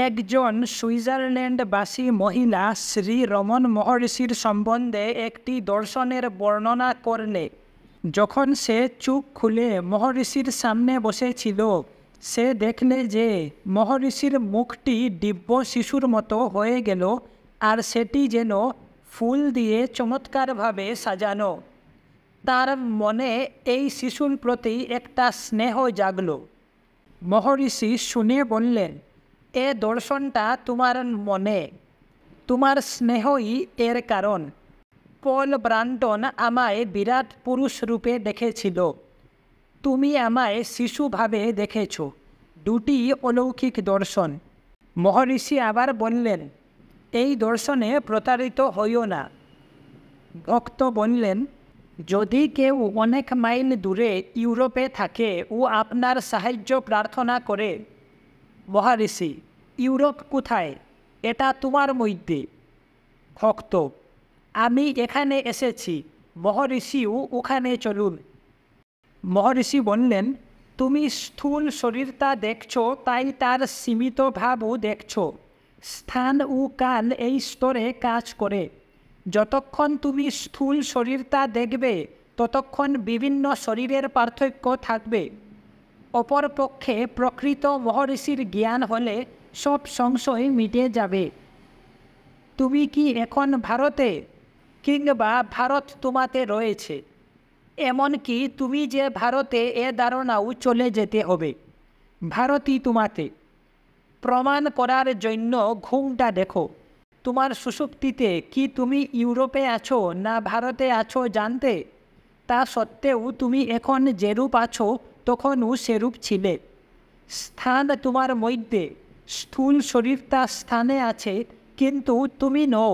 একজন সুইজারল্যান্ডবাসী মহিলা শ্রী রমন মহর্ষির সম্বন্ধে একটি দর্শনের বর্ণনা করলে যখন সে চোখ খুলে মহর্ষির সামনে বসেছিল, সে দেখলে যে মহর্ষির মুখটি দিব্য শিশুর মতো হয়ে গেল, আর সেটি যেন ফুল দিয়ে চমৎকারভাবে সাজানো। তার মনে এই শিশুর প্রতি একটা স্নেহ জাগল। মহর্ষি শুনে বললেন, এ দর্শনটা তোমার মনে, তোমার স্নেহই এর কারণ। পল ব্রান্টন আমায় বিরাট পুরুষ রূপে দেখেছিল, তুমি আমায় শিশুভাবে দেখেছ। দুটি অলৌকিক দর্শন। মহর্ষি আবার বললেন, এই দর্শনে প্রতারিত হইও না। ভক্ত বললেন, যদি কেউ অনেক মাইল দূরে ইউরোপে থাকে ও আপনার সাহায্য প্রার্থনা করে। মহর্ষি, ইউরোপ কোথায়? এটা তোমার মধ্যে। ভক্ত, আমি এখানে এসেছি, মহর্ষিও ওখানে চলুন। মহর্ষি বললেন, তুমি স্থূল শরীরটা দেখছো, তাই তার সীমিত ভাবও দেখছো। স্থান ও কাল এই স্তরে কাজ করে। যতক্ষণ তুমি স্থূল শরীরটা দেখবে, ততক্ষণ বিভিন্ন শরীরের পার্থক্য থাকবে। অপরপক্ষে প্রকৃত মহর্ষির জ্ঞান হলে সব সংশয় মিটে যাবে। তুমি কি এখন ভারতে, কিংবা ভারত তোমাতে রয়েছে? এমনকি তুমি যে ভারতে, এ ধারণাও চলে যেতে হবে। ভারতই তোমাতে। প্রমাণ করার জন্য ঘুমটা দেখো। তোমার সুষুপ্তিতে কি তুমি ইউরোপে আছো না ভারতে আছো জানতে? তা সত্ত্বেও তুমি এখন যেরূপ আছো তখনও সেরূপ ছিলে। স্থান তোমার মধ্যে, স্থূল শরীরটা স্থানে আছে, কিন্তু তুমি নও।